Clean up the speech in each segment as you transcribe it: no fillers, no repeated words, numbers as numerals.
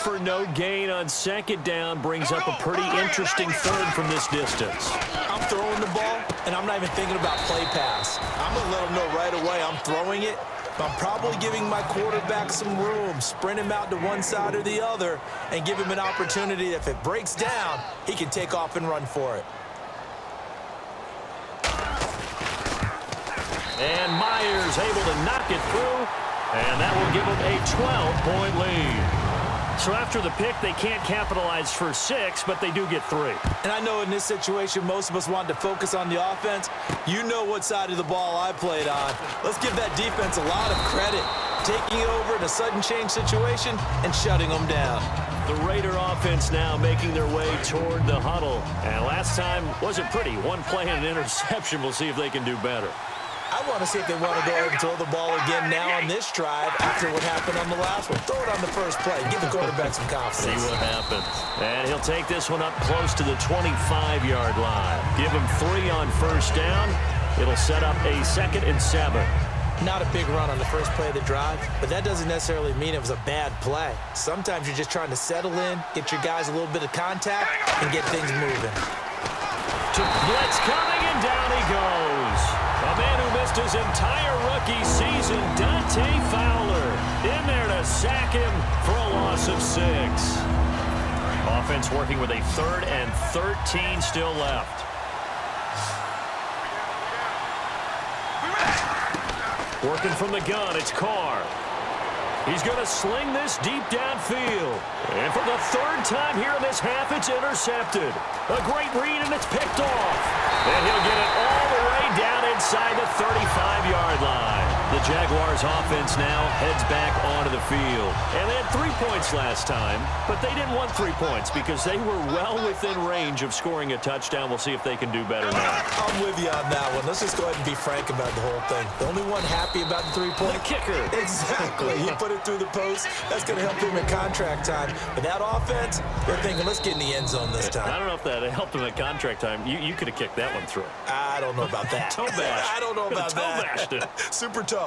for no gain on second down brings up a pretty interesting third from this distance. I'm throwing the ball, and I'm not even thinking about play pass. I'm going to let him know right away I'm throwing it, but I'm probably giving my quarterback some room, sprint him out to one side or the other, and give him an opportunity that if it breaks down, he can take off and run for it. And Myers able to knock it through, and that will give them a 12-point lead. So after the pick, they can't capitalize for 6, but they do get 3. And I know in this situation, most of us wanted to focus on the offense. You know what side of the ball I played on. Let's give that defense a lot of credit, taking it over in a sudden change situation and shutting them down. The Raider offense now making their way toward the huddle. And last time wasn't pretty. One play and an interception. We'll see if they can do better. I want to see if they want to go ahead and throw the ball again now on this drive after what happened on the last one. Throw it on the first play. Give the quarterback some confidence. See what happens. And he'll take this one up close to the 25-yard line. Give him 3 on first down. It'll set up a 2nd and 7. Not a big run on the first play of the drive, but that doesn't necessarily mean it was a bad play. Sometimes you're just trying to settle in, get your guys a little bit of contact, and get things moving. To blitz coming, and down he goes. A man who missed his entire rookie season, Dante Fowler, in there to sack him for a loss of 6. Offense working with a 3rd and 13 still left. Working from the gun, it's Carr. He's going to sling this deep downfield. And for the 3rd time here in this half, it's intercepted. A great read, and it's picked off. And he'll get it all the way down inside the 35-yard line. The Jaguars offense now heads back onto the field. And they had 3 points last time, but they didn't want 3 points because they were well within range of scoring a touchdown. We'll see if they can do better now. I'm with you on that one. Let's just go ahead and be frank about the whole thing. The only one happy about the 3-point? The kicker. Exactly. He put it through the post. That's going to help him in contract time. But that offense, they're thinking, let's get in the end zone this time. I don't know if that helped him at contract time. You could have kicked that one through. I don't know about that. Toe bash. I don't know about toe that. bashed it. Super toe.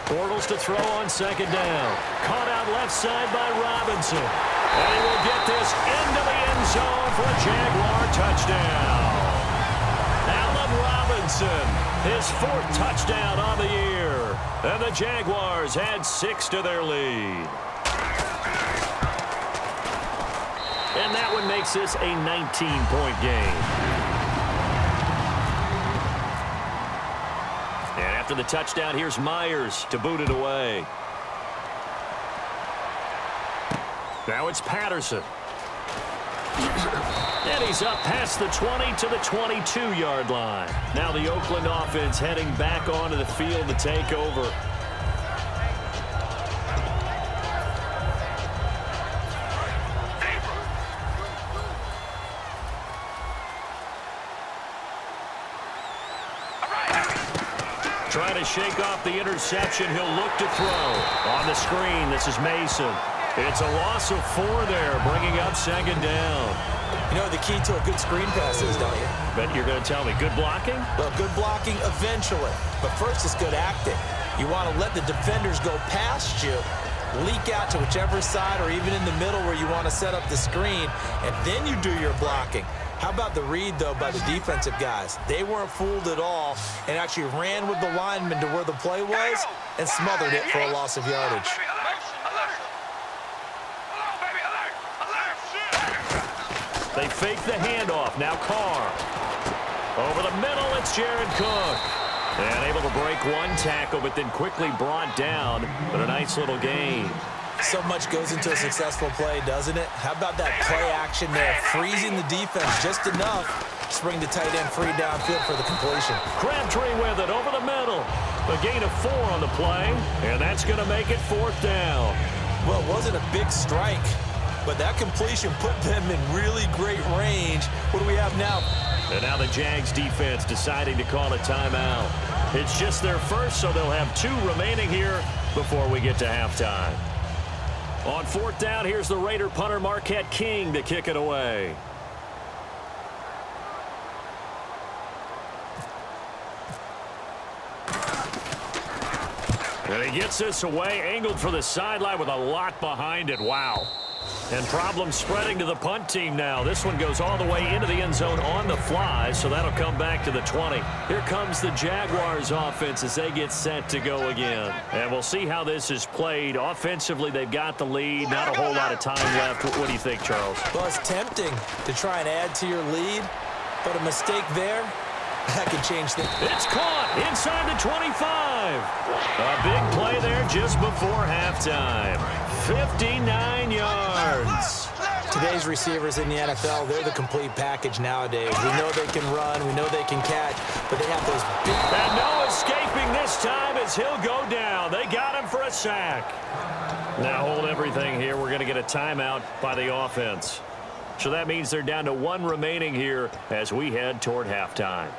Bortles to throw on second down. Caught out left side by Robinson. And he will get this into the end zone for a Jaguar touchdown. Allen Robinson, his 4th touchdown on the year. And the Jaguars add 6 to their lead. And that one makes this a 19-point game. And after the touchdown, here's Myers to boot it away. Now it's Patterson. And he's up past the 20 to the 22-yard line. Now the Oakland offense heading back onto the field to take over. Trying to shake off the interception. He'll look to throw. On the screen, this is Mason. It's a loss of 4 there, bringing up second down. You know the key to a good screen pass is, don't you? Bet you're going to tell me. Good blocking? Well, good blocking eventually. But first it's good acting. You want to let the defenders go past you, leak out to whichever side or even in the middle where you want to set up the screen, and then you do your blocking. How about the read, though, by the defensive guys? They weren't fooled at all and actually ran with the lineman to where the play was and smothered it for a loss of yardage. They fake the handoff. Now Carr. Over the middle, it's Jared Cook. And able to break one tackle, but then quickly brought down. But a nice little gain. So much goes into a successful play, doesn't it? How about that play action there? Freezing the defense just enough to bring the tight end free downfield for the completion. Crabtree with it over the middle. A gain of 4 on the play, and that's going to make it 4th down. Well, it wasn't a big strike, but that completion put them in really great range. What do we have now? And now the Jags defense deciding to call a timeout. It's just their first, so they'll have 2 remaining here before we get to halftime. On 4th down, here's the Raider punter Marquette King to kick it away. And he gets this away, angled for the sideline with a lot behind it. Wow. And problems spreading to the punt team now. This one goes all the way into the end zone on the fly, so that'll come back to the 20. Here comes the Jaguars offense as they get set to go again. And we'll see how this is played. Offensively, they've got the lead. Not a whole lot of time left. What do you think, Charles? Well, it's tempting to try and add to your lead, but a mistake there, that could change things. It's caught inside the 25. A big play there just before halftime. 59 yards. Today's receivers in the NFL, they're the complete package nowadays. We know they can run, we know they can catch, but they have those big... And no escaping this time as he'll go down. They got him for a sack. Now hold everything here. We're going to get a timeout by the offense. So that means they're down to one remaining here as we head toward halftime.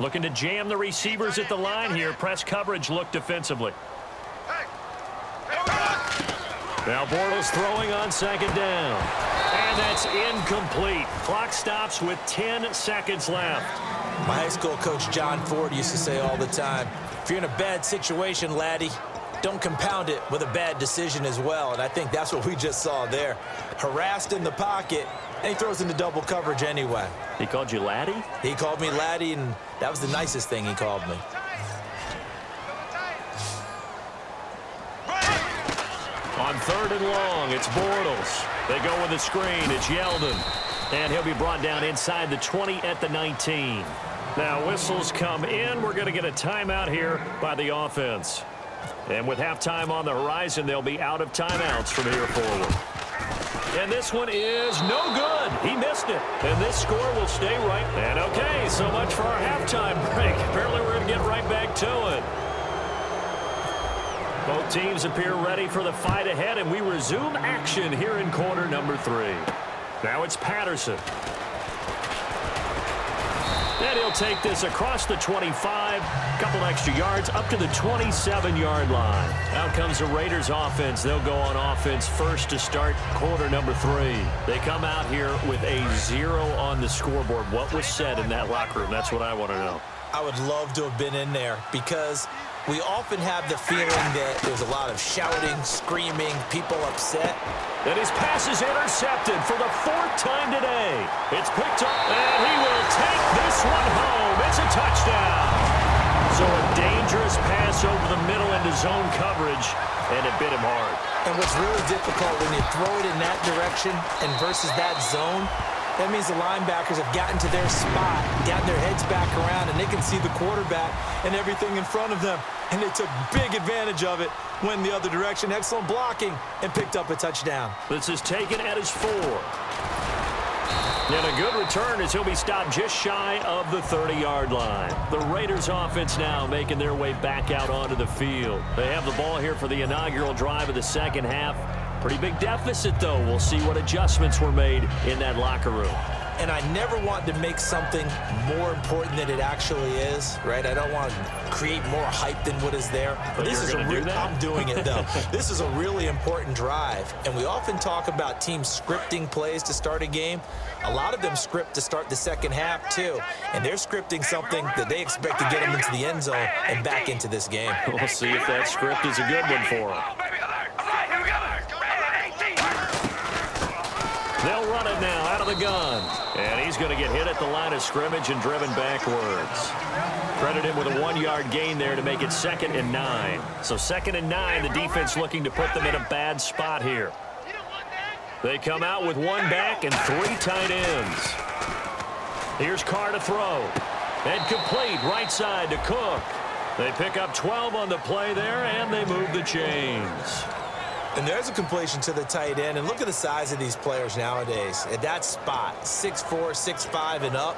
Looking to jam the receivers at the line here. Press coverage look defensively. Now Bortles throwing on second down. And that's incomplete. Clock stops with 10 seconds left. My high school coach John Ford used to say all the time, if you're in a bad situation, laddie, don't compound it with a bad decision as well. And I think that's what we just saw there. Harassed in the pocket, and he throws into double coverage anyway. He called you laddie? He called me laddie, and that was the nicest thing he called me. On third and long, it's Bortles. They go with the screen. It's Yeldon. And he'll be brought down inside the 20 at the 19. Now whistles come in. We're going to get a timeout here by the offense. And with halftime on the horizon, they'll be out of timeouts from here forward. And this one is no good. He missed it. And this score will stay right. And okay, so much for our halftime break. Apparently we're going to get right back to it. Both teams appear ready for the fight ahead, and we resume action here in quarter number 3. Now it's Patterson. And he'll take this across the 25, couple extra yards up to the 27-yard line. Out comes the Raiders offense. They'll go on offense first to start quarter number 3. They come out here with a 0 on the scoreboard. What was said in that locker room? That's what I want to know. I would love to have been in there because we often have the feeling that there's a lot of shouting, screaming, people upset. And his pass is intercepted for the 4th time today. It's picked up, and he will take this one home. It's a touchdown. So a dangerous pass over the middle into zone coverage, and it bit him hard. And what's really difficult when you throw it in that direction and versus that zone, that means the linebackers have gotten to their spot, gotten their heads back around, and they can see the quarterback and everything in front of them. And they took big advantage of it, went the other direction, excellent blocking, and picked up a touchdown. This is taken at his 4. And a good return as he'll be stopped just shy of the 30-yard line. The Raiders offense now making their way back out onto the field. They have the ball here for the inaugural drive of the second half. Pretty big deficit, though. We'll see what adjustments were made in that locker room. And I never want to make something more important than it actually is, right? I don't want to create more hype than what is there. But this is I'm doing it, though. This is a really important drive. And we often talk about teams scripting plays to start a game. A lot of them script to start the second half, too. And they're scripting something that they expect to get them into the end zone and back into this game. We'll see if that script is a good one for them. They'll run it now out of the gun. And he's going to get hit at the line of scrimmage and driven backwards. Credit him with a 1-yard gain there to make it 2nd and 9. So 2nd and 9, the defense looking to put them in a bad spot here. They come out with 1 back and 3 tight ends. Here's Carr to throw. And complete right side to Cook. They pick up 12 on the play there, and they move the chains. And there's a completion to the tight end. And look at the size of these players nowadays. At that spot, 6'4", 6'5", and up.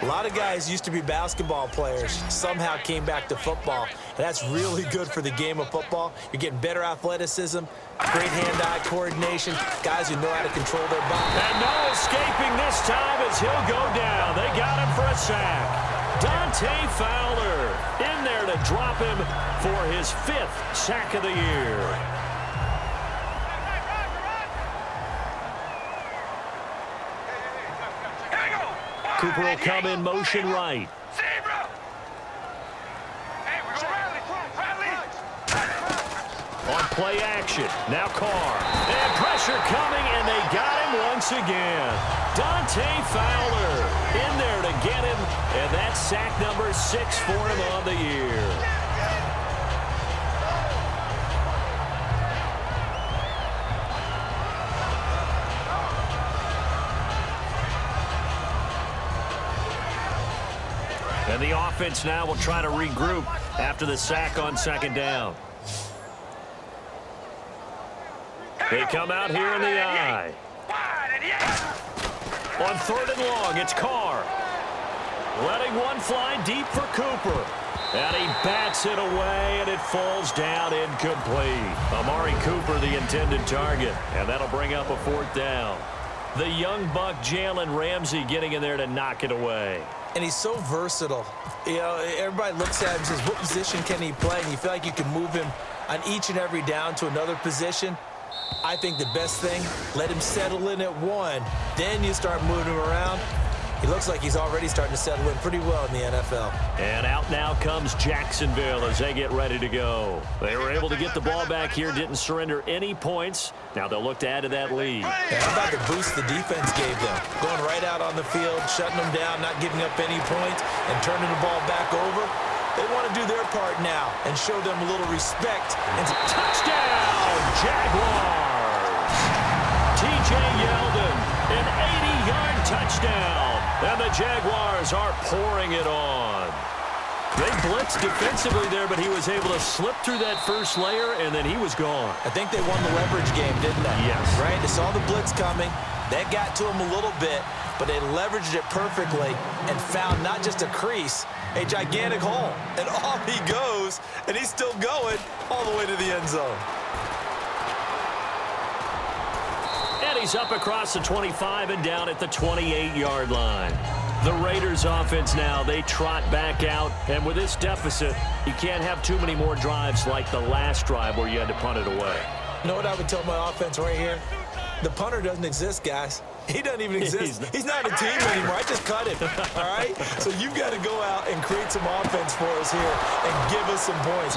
A lot of guys used to be basketball players, somehow came back to football. And that's really good for the game of football. You're getting better athleticism, great hand-eye coordination, guys who know how to control their body. And no escaping this time as he'll go down. They got him for a sack. Dante Fowler in there to drop him for his 5th sack of the year. Cooper will come in motion right. Play action. Now Carr. And pressure coming, and they got him once again. Dante Fowler in there to get him, and that's sack number 6 for him on the year. And the offense now will try to regroup after the sack on second down. They come out here in the eye. On third and long, it's Carr. Letting one fly deep for Cooper. And he bats it away, and it falls down incomplete. Amari Cooper, the intended target. And that'll bring up a 4th down. The young buck, Jalen Ramsey, getting in there to knock it away. And he's so versatile. You know, everybody looks at him and says, what position can he play? And you feel like you can move him on each and every down to another position. I think the best thing, let him settle in at one. Then you start moving him around. He looks like he's already starting to settle in pretty well in the NFL. And out now comes Jacksonville as they get ready to go. They were able to get the ball back here, didn't surrender any points. Now they'll look to add to that lead. Yeah, how about the boost the defense gave them? Going right out on the field, shutting them down, not giving up any points, and turning the ball back over. They want to do their part now and show them a little respect. And touchdown, Jaguars! T.J. Yeldon, an 80-yard touchdown. And the Jaguars are pouring it on. They blitzed defensively there, but he was able to slip through that first layer, and then he was gone. I think they won the leverage game, didn't they? Yes. Right? They saw the blitz coming. That got to him a little bit, but they leveraged it perfectly and found not just a crease, a gigantic hole. And off he goes, and he's still going all the way to the end zone. And he's up across the 25 and down at the 28-yard line. The Raiders offense now, they trot back out. And with this deficit, you can't have too many more drives like the last drive where you had to punt it away. You know what I would tell my offense right here? The punter doesn't exist, guys. He doesn't even exist. He's not a team anymore. I just cut him, all right? So you've got to go out and create some offense for us here and give us some points.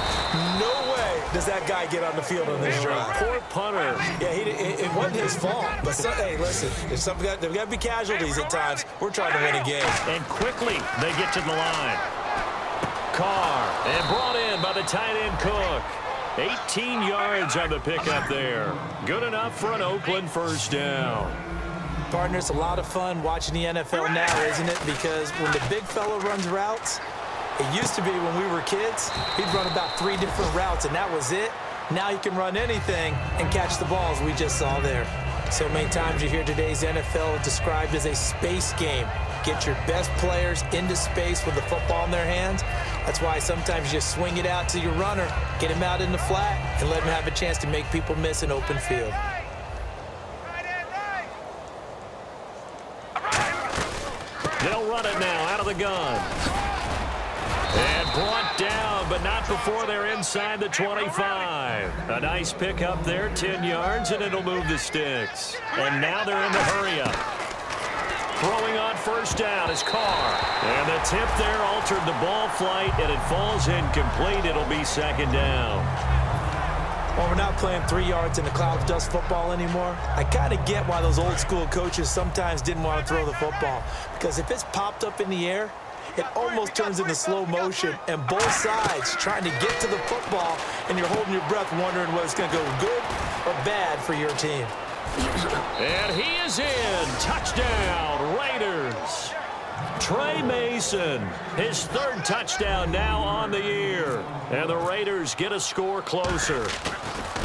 No way does that guy get on the field on this drive. Poor punter. Yeah, it wasn't his fault. But, hey, listen, there's got to be casualties at times. We're trying to win a game. And quickly they get to the line. Carr, and brought in by the tight end Cook. 18 yards on the pickup there. Good enough for an Oakland first down. Partner, it's a lot of fun watching the NFL now, isn't it? Because when the big fella runs routes, it used to be when we were kids, he'd run about 3 different routes, and that was it. Now he can run anything and catch the balls we just saw there. So many times you hear today's NFL described as a space game. Get your best players into space with the football in their hands. That's why sometimes you just swing it out to your runner, get him out in the flat, and let him have a chance to make people miss an open field. They'll run it now out of the gun. And brought down, but not before they're inside the 25. A nice pickup there, 10 yards, and it'll move the sticks. And now they're in the hurry-up. Throwing on first down is Carr. And the tip there altered the ball flight, and it falls incomplete. It'll be second down. Well, we're not playing 3 yards in the cloud of dust football anymore. I kind of get why those old school coaches sometimes didn't want to throw the football. Because if it's popped up in the air, it almost turns into slow motion, and both sides trying to get to the football, and you're holding your breath wondering whether it's going to go good or bad for your team. And he is in. Touchdown, Raiders. Trey Mason, his 3rd touchdown now on the year. And the Raiders get a score closer.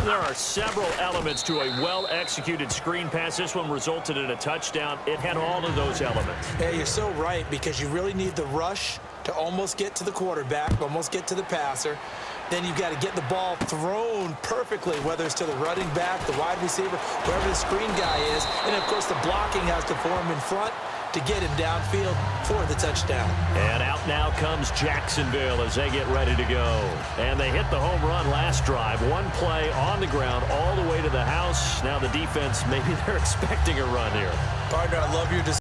There are several elements to a well-executed screen pass. This one resulted in a touchdown. It had all of those elements. Yeah, you're so right, because you really need the rush to almost get to the quarterback, almost get to the passer. Then you've got to get the ball thrown perfectly, whether it's to the running back, the wide receiver, wherever the screen guy is. And, of course, the blocking has to form in front to get him downfield for the touchdown. And out now comes Jacksonville as they get ready to go. And they hit the home run last drive. One play on the ground all the way to the house. Now the defense, maybe they're expecting a run here. Partner, I love your decision.